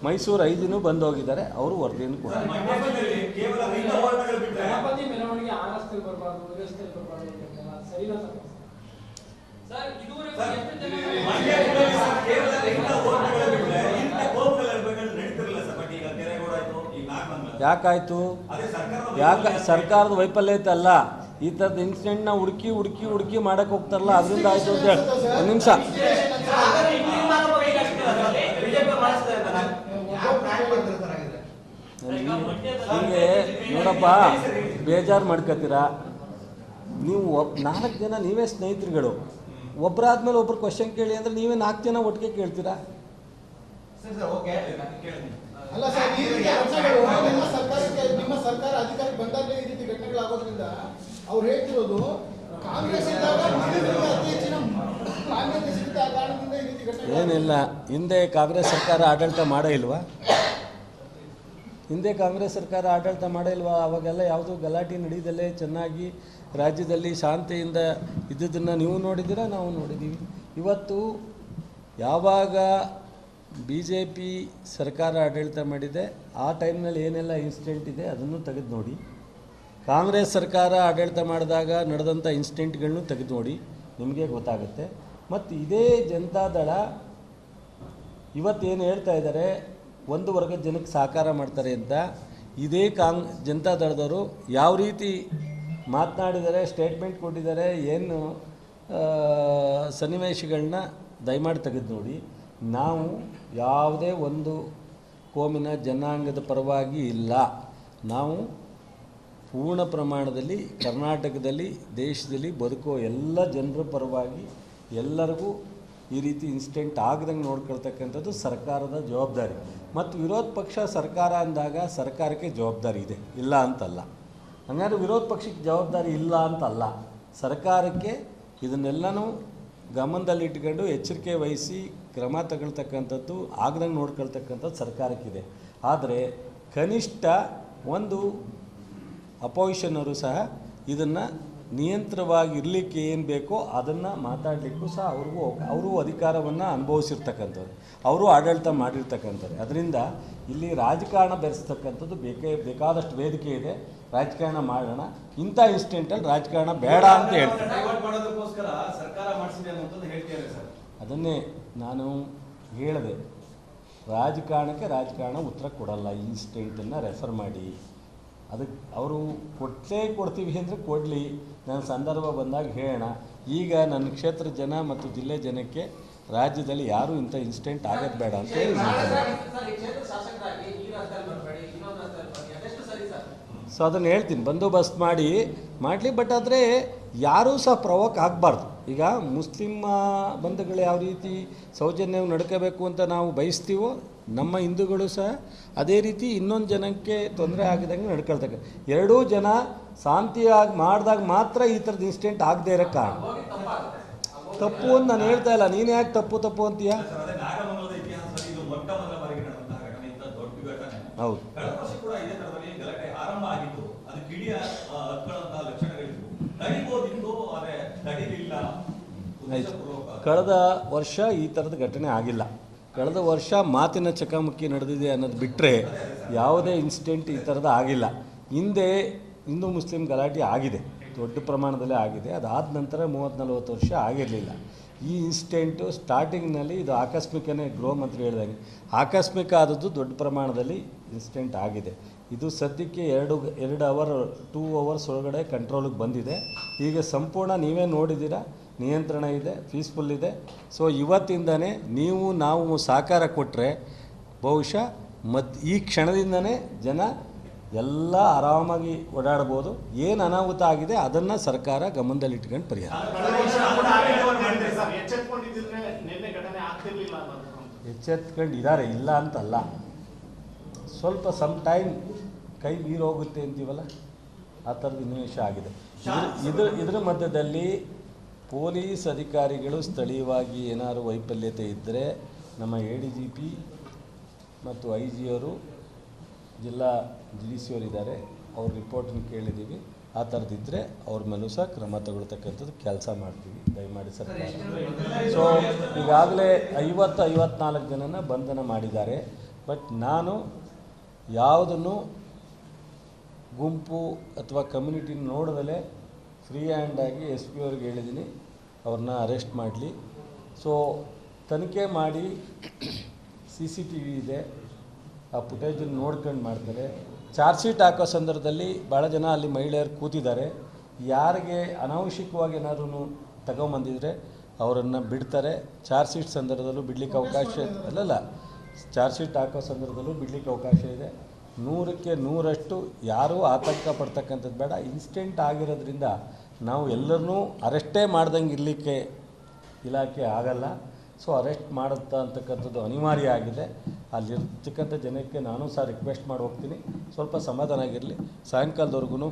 ಮೈಸೂರು 5 ದಿನ ಬಂದು ಹೋಗಿದ್ದಾರೆ, ಅವರು ವರದಿಯನ್ನು ಕೂಡ ಯಾಕಾಯ್ತು? ಸರ್ಕಾರದ ವೈಫಲ್ಯತೆ ಅಲ್ಲ, ಈ ಥರದ ಇನ್ಸಿಡೆಂಟ್ನ ಹುಡುಕಿ ಮಾಡಕ್ಕೆ ಹೋಗ್ತಾರಲ್ಲ, ಅದರಿಂದ ಆಯ್ತು ಅಂತ ಹೇಳಿ. ಒಂದು ನಿಮಿಷ, ಹೀಗೆ ನೋಡಪ್ಪ, ಬೇಜಾರು ಮಾಡ್ಕೋತೀರಾ ನೀವು. 4 ಜನ ನೀವೇ ಸ್ನೇಹಿತರುಗಳು, ಒಬ್ಬರಾದ್ಮೇಲೆ ಒಬ್ರು ಕ್ವಶನ್ ಕೇಳಿ ಅಂದರೆ ನೀವೇ 4 ಜನ ಒಟ್ಟಿಗೆ ಕೇಳ್ತೀರಾ? ಅಲ್ಲ ಸರ್, ನಿಮ್ಮ ಸರ್ಕಾರ ಅಧಿಕಾರಕ್ಕೆ ಬಂದಾಗ ಈ ರೀತಿ ಘಟನೆಗಳಾಗೋದ್ರಿಂದ ಅವ್ರು ಹೇಳ್ತಿರೋದು ಕಾಂಗ್ರೆಸ್ ಏನಿಲ್ಲ. ಹಿಂದೆ ಕಾಂಗ್ರೆಸ್ ಸರ್ಕಾರ ಆಡಳಿತ ಮಾಡೇ ಇಲ್ವಾ? ಅವಾಗೆಲ್ಲ ಯಾವುದೂ ಗಲಾಟೆ ನಡೀದಲ್ಲೇ ಚೆನ್ನಾಗಿ ರಾಜ್ಯದಲ್ಲಿ ಶಾಂತಿಯಿಂದ ಇದ್ದುದನ್ನು ನೀವು ನೋಡಿದ್ದೀರಾ, ನಾವು ನೋಡಿದ್ದೀವಿ. ಇವತ್ತು ಯಾವಾಗ BJP ಸರ್ಕಾರ ಆಡಳಿತ ಮಾಡಿದೆ ಆ ಟೈಮ್ನಲ್ಲಿ ಏನೆಲ್ಲ ಇನ್ಸಿಡೆಂಟ್ ಇದೆ ಅದನ್ನು ತೆಗೆದು ನೋಡಿ. ಕಾಂಗ್ರೆಸ್ ಸರ್ಕಾರ ಆಡಳಿತ ಮಾಡಿದಾಗ ನಡೆದಂಥ ಇನ್ಸಿಡೆಂಟ್ಗಳನ್ನು ತೆಗೆದು ನೋಡಿ, ನಿಮಗೆ ಗೊತ್ತಾಗುತ್ತೆ. ಮತ್ತು ಇದೇ ಜನತಾದಳ ಇವತ್ತೇನು ಹೇಳ್ತಾ ಇದ್ದಾರೆ, ಒಂದು ವರ್ಗದ ಜನಕ್ಕೆ ಸಹಕಾರ ಮಾಡ್ತಾರೆ ಅಂತ, ಇದೇ ಜನತಾದಳದವರು ಯಾವ ರೀತಿ ಮಾತನಾಡಿದ್ದಾರೆ, ಸ್ಟೇಟ್ಮೆಂಟ್ ಕೊಟ್ಟಿದ್ದಾರೆ, ಏನು ಸನ್ನಿವೇಶಗಳನ್ನ ದಯಮಾಡಿ ತೆಗೆದು ನೋಡಿ. ನಾವು ಯಾವುದೇ ಒಂದು ಕೋಮಿನ ಜನಾಂಗದ ಪರವಾಗಿ ಇಲ್ಲ. ನಾವು ಪೂರ್ಣ ಪ್ರಮಾಣದಲ್ಲಿ ಕರ್ನಾಟಕದಲ್ಲಿ ದೇಶದಲ್ಲಿ ಬದುಕೋ ಎಲ್ಲ ಜನರ ಪರವಾಗಿ ಎಲ್ಲರಿಗೂ ಈ ರೀತಿ ಇನ್ಸಿಡೆಂಟ್ ಆಗದಂಗೆ ನೋಡ್ಕೊಳ್ತಕ್ಕಂಥದ್ದು ಸರ್ಕಾರದ ಜವಾಬ್ದಾರಿ. ಮತ್ತು ವಿರೋಧ ಪಕ್ಷ ಸರ್ಕಾರ ಅಂದಾಗ ಸರ್ಕಾರಕ್ಕೆ ಜವಾಬ್ದಾರಿ ಇದೆ, ಇಲ್ಲ ಅಂತಲ್ಲ. ಹಂಗಾದ್ರೆ ವಿರೋಧ ಪಕ್ಷಕ್ಕೆ ಜವಾಬ್ದಾರಿ ಇಲ್ಲ ಅಂತಲ್ಲ, ಸರ್ಕಾರಕ್ಕೆ ಇದನ್ನೆಲ್ಲನೂ ಗಮನದಲ್ಲಿಟ್ಕೊಂಡು ಎಚ್ಚರಿಕೆ ವಹಿಸಿ ಕ್ರಮ ತಗೊಳ್ತಕ್ಕಂಥದ್ದು, ಆಗದಂಗೆ ನೋಡ್ಕೊಳ್ತಕ್ಕಂಥದ್ದು ಸರ್ಕಾರಕ್ಕಿದೆ. ಆದರೆ ಕನಿಷ್ಠ ಒಂದು ಅಪೋಸಿಷನ್ನರು ಸಹ ಇದನ್ನು ನಿಯಂತ್ರವಾಗಿರಲಿಕ್ಕೆ ಏನು ಬೇಕೋ ಅದನ್ನು ಮಾತಾಡಲಿಕ್ಕೂ ಸಹ ಅವರು ಅಧಿಕಾರವನ್ನು ಅನುಭವಿಸಿರ್ತಕ್ಕಂಥವ್ರು, ಅವರು ಆಡಳಿತ ಮಾಡಿರ್ತಕ್ಕಂಥವ್ರು. ಅದರಿಂದ ಇಲ್ಲಿ ರಾಜಕಾರಣ ಬೆರೆಸ್ತಕ್ಕಂಥದ್ದು ಬೇಕಾದಷ್ಟು ವೇದಿಕೆ ಇದೆ, ರಾಜಕಾರಣ ಮಾಡೋಣ. ಇಂಥ ಇನ್ಸಿಡೆಂಟಲ್ಲಿ ರಾಜಕಾರಣ ಬೇಡ ಅಂತ ಹೇಳ್ತಾರೆ. ಅದನ್ನೇ ನಾನು ಹೇಳಿದೆ, ರಾಜಕಾರಣಕ್ಕೆ ರಾಜಕಾರಣ ಉತ್ತರ ಕೊಡಲ್ಲ. ಈ ಇನ್ಸಿಡೆಂಟನ್ನು ರೆಫರ್ ಮಾಡಿ, ಅದಕ್ಕೆ ಅವರು ಕೊಡ್ತೀವಿ ಅಂದರೆ ಕೊಡಲಿ, ನನ್ನ ಸಂದರ್ಭ ಬಂದಾಗ ಹೇಳೋಣ. ಈಗ ನನ್ನ ಕ್ಷೇತ್ರ ಜನ ಮತ್ತು ಜಿಲ್ಲೆ ಜನಕ್ಕೆ ರಾಜ್ಯದಲ್ಲಿ ಯಾರೂ ಇಂಥ ಇನ್ಸಿಡೆಂಟ್ ಆಗೋದು ಬೇಡ ಅಂತ ಹೇಳಿ ಸೊ ಅದನ್ನು ಹೇಳ್ತೀನಿ, ಬಂದೋಬಸ್ತ್ ಮಾಡಲಿ. ಬಟ್ ಆದರೆ ಯಾರೂ ಸಹ ಪ್ರವೋಕ್ ಆಗಬಾರ್ದು. ಈಗ ಮುಸ್ಲಿಂ ಬಂಧುಗಳು ಯಾವ ರೀತಿ ಸೌಜನ್ಯವು ನಡ್ಕೋಬೇಕು ಅಂತ ನಾವು ಬಯಸ್ತೀವೋ, ನಮ್ಮ ಹಿಂದೂಗಳು ಸಹ ಅದೇ ರೀತಿ ಇನ್ನೊಂದು ಜನಕ್ಕೆ ತೊಂದರೆ ಆಗದಂಗೆ ನಡ್ಕೊಳ್ತಕ್ಕ. ಎರಡೂ ಜನ ಶಾಂತಿಯಾಗಿ ಮಾಡಿದಾಗ ಮಾತ್ರ ಈ ಥರದ ಇನ್ಸಿಡೆಂಟ್ ಆಗದೆ ಇರೋ ಕಾರಣ. ತಪ್ಪು ಅಂತ ನಾನು ಹೇಳ್ತಾ ಇಲ್ಲ, ನೀನು ಯಾಕೆ ತಪ್ಪು ಅಂತೀಯ? ಹೌದು, ಕಳೆದ ವರ್ಷ ಈ ಥರದ ಘಟನೆ ಆಗಿಲ್ಲ. ಕಳೆದ ವರ್ಷ ಮಾತಿನ ಚಕಮಕಿ ನಡೆದಿದೆ ಅನ್ನೋದು ಬಿಟ್ಟರೆ ಯಾವುದೇ ಇನ್ಸಿಡೆಂಟ್ ಈ ಥರದ ಆಗಿಲ್ಲ. ಹಿಂದೆ ಹಿಂದೂ ಮುಸ್ಲಿಂ ಗಲಾಟೆ ಆಗಿದೆ, ದೊಡ್ಡ ಪ್ರಮಾಣದಲ್ಲೇ ಆಗಿದೆ. ಅದಾದ ನಂತರ 30-40 ವರ್ಷ ಆಗಿರಲಿಲ್ಲ. ಈ ಇನ್ಸಿಡೆಂಟು ಸ್ಟಾರ್ಟಿಂಗ್ನಲ್ಲಿ ಇದು ಆಕಸ್ಮಿಕನೇ, ಗೃಹ ಮಂತ್ರಿ ಹೇಳಿದಂಗೆ ಆಕಸ್ಮಿಕ ಆದದ್ದು ದೊಡ್ಡ ಪ್ರಮಾಣದಲ್ಲಿ ಇನ್ಸಿಡೆಂಟ್ ಆಗಿದೆ. ಇದು ಸದ್ಯಕ್ಕೆ 2 ಅವರ್ಸ್ ಒಳಗಡೆ ಕಂಟ್ರೋಲಿಗೆ ಬಂದಿದೆ. ಈಗ ಸಂಪೂರ್ಣ ನೀವೇ ನೋಡಿದ್ದೀರಾ, ನಿಯಂತ್ರಣ ಇದೆ, ಪೀಸ್ಫುಲ್ ಇದೆ. ಸೊ ಇವತ್ತಿಂದನೇ ನಾವು ಸಹಕಾರ ಕೊಟ್ಟರೆ ಬಹುಶಃ ಈ ಕ್ಷಣದಿಂದನೇ ಜನ ಎಲ್ಲ ಆರಾಮಾಗಿ ಓಡಾಡ್ಬೋದು. ಏನು ಅನಾಹುತ ಆಗಿದೆ ಅದನ್ನು ಸರ್ಕಾರ ಗಮನದಲ್ಲಿಟ್ಕೊಂಡು ಪರಿಹಾರ ಎಚ್ಚೆತ್ಕೊಂಡಿದ್ದಾರೆ, ಇಲ್ಲ ಅಂತಲ್ಲ. ಸ್ವಲ್ಪ ಸಮ್ ಟೈಮ್ ಕೈ ಮೀರೋಗುತ್ತೆ ಅಂತೀವಲ್ಲ, ಆ ಥರದ ಸನ್ನಿವೇಶ ಆಗಿದೆ. ಇದರ ಮಧ್ಯದಲ್ಲಿ ಪೊಲೀಸ್ ಅಧಿಕಾರಿಗಳು ಸ್ಥಳೀಯವಾಗಿ ಏನಾದರೂ ವೈಫಲ್ಯತೆ ಇದ್ದರೆ ನಮ್ಮ ADGP ಮತ್ತು IG ಅವರು, ಜಿಲ್ಲಾ GDC ಅವರಿದ್ದಾರೆ, ಅವ್ರ ರಿಪೋರ್ಟನ್ನು ಕೇಳಿದ್ದೀವಿ. ಆ ಥರದಿದ್ದರೆ ಅವ್ರ ಮೇಲೂ ಸಹ ಕ್ರಮ ತಗೊಳ್ತಕ್ಕಂಥದ್ದು ಕೆಲಸ ಮಾಡ್ತೀವಿ, ದಯಮಾಡಿ ಸರ್ಕಾರ. ಸೊ ಈಗಾಗಲೇ 54 ಜನನ ಬಂಧನ ಮಾಡಿದ್ದಾರೆ. ಬಟ್ ನಾನು ಯಾವುದನ್ನು ಗುಂಪು ಅಥವಾ ಕಮ್ಯುನಿಟಿ ನೋಡದಲ್ಲೇ ಫ್ರೀ ಹ್ಯಾಂಡಾಗಿ ಎಸ್ ಪಿ ಅವ್ರಿಗೆ ಹೇಳಿದ್ದೀನಿ ಅವ್ರನ್ನ ಅರೆಸ್ಟ್ ಮಾಡಲಿ. ಸೊ ತನಿಖೆ ಮಾಡಿ CCTV ಇದೆ, ಆ ಫುಟೇಜನ್ನು ನೋಡ್ಕೊಂಡು ಮಾಡ್ತಾರೆ. ಚಾರ್ಜ್ ಶೀಟ್ ಹಾಕೋ ಸಂದರ್ಭದಲ್ಲಿ ಭಾಳ ಜನ ಅಲ್ಲಿ ಮಹಿಳೆಯರು ಕೂತಿದ್ದಾರೆ. ಯಾರಿಗೆ ಅನಾವಶ್ಯಕವಾಗಿ ಏನಾದ್ರೂ ತಗೊಂಬಂದಿದ್ರೆ ಅವರನ್ನು ಬಿಡ್ತಾರೆ. ಚಾರ್ಜ್ ಶೀಟ್ ಸಂದರ್ಭದಲ್ಲೂ ಬಿಡಲಿಕ್ಕೆ ಅವಕಾಶ ಅಲ್ಲಲ್ಲ, ಚಾರ್ಜ್ ಶೀಟ್ ಹಾಕೋ ಸಂದರ್ಭದಲ್ಲೂ ಬಿಡಲಿಕ್ಕೆ ಅವಕಾಶ ಇದೆ. 100ಕ್ಕೆ 100ರಷ್ಟು ಯಾರೂ ಆತಂಕ ಪಡ್ತಕ್ಕಂಥದ್ದು ಬೇಡ. ಇನ್ಸಿಡೆಂಟ್ ಆಗಿರೋದ್ರಿಂದ ನಾವು ಎಲ್ಲರನ್ನೂ ಅರೆಸ್ಟೇ ಮಾಡ್ದಂಗೆ ಇರಲಿಕ್ಕೆ ಇಲಾಖೆ ಆಗಲ್ಲ. ಸೊ ಅರೆಸ್ಟ್ ಮಾಡುತ್ತಾ ಅಂತಕ್ಕಂಥದ್ದು ಅನಿವಾರ್ಯ ಆಗಿದೆ. ಅಲ್ಲಿರ್ತಕ್ಕಂಥ ಜನಕ್ಕೆ ನಾನು ಸಹ ರಿಕ್ವೆಸ್ಟ್ ಮಾಡಿ ಹೋಗ್ತೀನಿ, ಸ್ವಲ್ಪ ಸಮಾಧಾನ ಆಗಿರಲಿ. ಸಾಯಂಕಾಲದವರೆಗೂ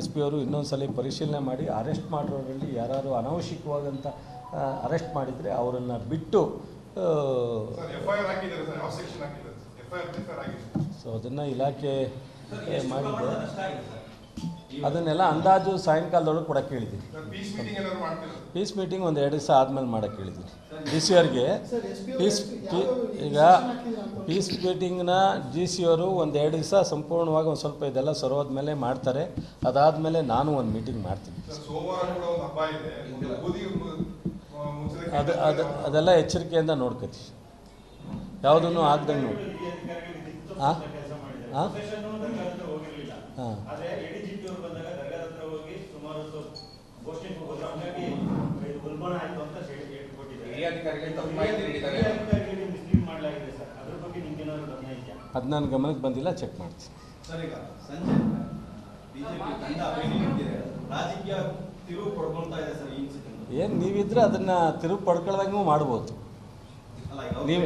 SP ಅವರು ಇನ್ನೊಂದು ಸಲ ಪರಿಶೀಲನೆ ಮಾಡಿ ಅರೆಸ್ಟ್ ಮಾಡಿರೋರಲ್ಲಿ ಯಾರು ಅನಾವಶ್ಯಕವಾದಂಥ ಅರೆಸ್ಟ್ ಮಾಡಿದರೆ ಅವರನ್ನು ಬಿಟ್ಟು ಸೊ ಅದನ್ನು ಇಲಾಖೆ ಮಾಡಿದೆ. ಅದನ್ನೆಲ್ಲ ಅಂದಾಜು ಸಾಯಂಕಾಲದೊಳಗೆ ಕೊಡೋಕ್ಕೆ ಹೇಳಿದ್ದೀನಿ. ಪೀಸ್ ಮೀಟಿಂಗ್ ಒಂದು 2 ದಿವಸ ಆದಮೇಲೆ ಮಾಡೋಕ್ಕೆ ಹೇಳಿದ್ದೀನಿ DC ಅವ್ರಿಗೆ. ಈಗ ಪೀಸ್ ಮೀಟಿಂಗ್ನ DC ಅವರು ಒಂದು 2 ದಿವಸ ಸಂಪೂರ್ಣವಾಗಿ ಒಂದು ಸ್ವಲ್ಪ ಇದೆಲ್ಲ ಸರೋದ ಮೇಲೆ ಮಾಡ್ತಾರೆ. ಅದಾದಮೇಲೆ ನಾನು ಒಂದು ಮೀಟಿಂಗ್ ಮಾಡ್ತೀನಿ. ಅದೆಲ್ಲ ಎಚ್ಚರಿಕೆಯಿಂದ ನೋಡ್ಕೊತೀವಿ, ಯಾವುದನ್ನು ಆಗ್ದಂಗೆ ನೋಡಿ. ಹಾಂ ಹಾಂ ಹಾಂ ಅದು ನನ್ನ ಗಮನಕ್ಕೆ ಬಂದಿಲ್ಲ, ಚೆಕ್ ಮಾಡ್ತೀನಿ. ಏನು ನೀವಿದ್ರೆ ಅದನ್ನು ತಿರುವು ಪಡ್ಕೊಳ್ದಂಗೂ ಮಾಡ್ಬೋದು. ನೀವು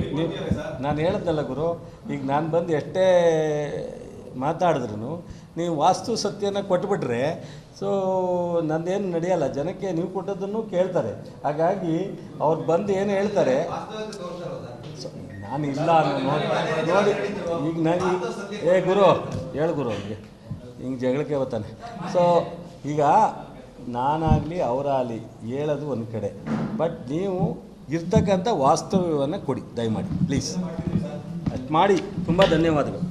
ನಾನು ಹೇಳಿದ್ನಲ್ಲ ಗುರು, ಈಗ ನಾನು ಬಂದು ಎಷ್ಟೇ ಮಾತಾಡಿದ್ರು ನೀವು ವಾಸ್ತು ಸತ್ಯನ ಕೊಟ್ಬಿಟ್ರೆ ಸೊ ನಂದೇನು ನಡೆಯಲ್ಲ. ಜನಕ್ಕೆ ನೀವು ಕೊಟ್ಟದ್ದನ್ನು ಕೇಳ್ತಾರೆ. ಹಾಗಾಗಿ ಅವ್ರು ಬಂದು ಏನು ಹೇಳ್ತಾರೆ ನಾನು ಇಲ್ಲ ನೋಡಿ. ಈಗ ನಾನು ಗುರು ಹೇಳು ಗುರು ಅವ್ರಿಗೆ ಹಿಂಗೆ ಜಗಳಕ್ಕೆ ಬರ್ತಾನೆ. ಸೊ ಈಗ ನಾನಾಗಲಿ ಅವರಾಗಲಿ ಹೇಳೋದು ಒಂದು ಕಡೆ, ಬಟ್ ನೀವು ಇರ್ತಕ್ಕಂಥ ವಾಸ್ತವ್ಯವನ್ನು ಕೊಡಿ ದಯಮಾಡಿ ಪ್ಲೀಸ್. ಅಷ್ಟು ಮಾಡಿ. ತುಂಬ ಧನ್ಯವಾದಗಳು.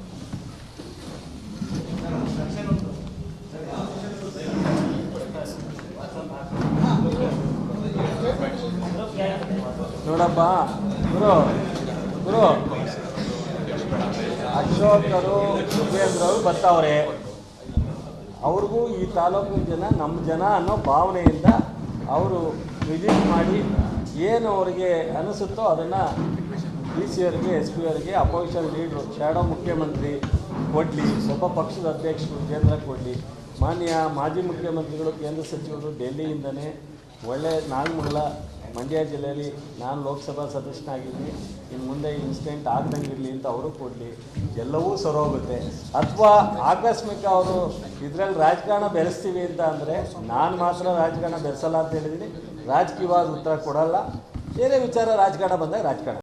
ನೋಡಪ್ಪ ಗುರು ಅಶೋಕರು ಸುಬೇಂದ್ರ ಅವರು ಬರ್ತಾವ್ರೆ. ಅವ್ರಿಗೂ ಈ ತಾಲೂಕಿನ ಜನ ನಮ್ಮ ಜನ ಅನ್ನೋ ಭಾವನೆಯಿಂದ ಅವರು ವಿಸಿಟ್ ಮಾಡಿ ಏನು ಅವರಿಗೆ ಅನಿಸುತ್ತೋ ಅದನ್ನು DC ಅವರಿಗೆ SP ಅವರಿಗೆ ಅಪೋಸಿಷನ್ ಲೀಡ್ರು ಶ್ಯಾಡೋ ಮುಖ್ಯಮಂತ್ರಿ ಕೊಡಲಿ, ಒಬ್ಬ ಪಕ್ಷದ ಅಧ್ಯಕ್ಷರು ಕೇಂದ್ರ ಕೊಡಲಿ, ಮಾನ್ಯ ಮಾಜಿ ಮುಖ್ಯಮಂತ್ರಿಗಳು ಕೇಂದ್ರ ಸಚಿವರು ಡೆಲ್ಲಿಯಿಂದನೇ ಒಳ್ಳೆ ನಾಗಮಂಗಲ ಮಂಡ್ಯ ಜಿಲ್ಲೆಯಲ್ಲಿ ನಾನು ಲೋಕಸಭಾ ಸದಸ್ಯನಾಗಿದ್ದೀನಿ, ಇನ್ನು ಮುಂದೆ ಇನ್ಸಿಡೆಂಟ್ ಆಗ್ದಂಗೆ ಇರಲಿ ಅಂತ ಅವರು ಕೊಡಲಿ, ಎಲ್ಲವೂ ಸರೋಗುತ್ತೆ. ಅಥವಾ ಆಕಸ್ಮಿಕ ಅವರು ಇದರಲ್ಲಿ ರಾಜಕಾರಣ ಬೆರೆಸ್ತೀವಿ ಅಂತ ಅಂದರೆ ನಾನು ಮಾತ್ರ ರಾಜಕಾರಣ ಬೆರೆಸಲ್ಲ ಅಂತ ಹೇಳಿದ್ದೀನಿ. ರಾಜಕೀಯವಾದ ಉತ್ತರ ಕೊಡಲ್ಲ. ಬೇರೆ ವಿಚಾರ ರಾಜಕಾರಣ ಬಂದಾಗ ರಾಜಕಾರಣ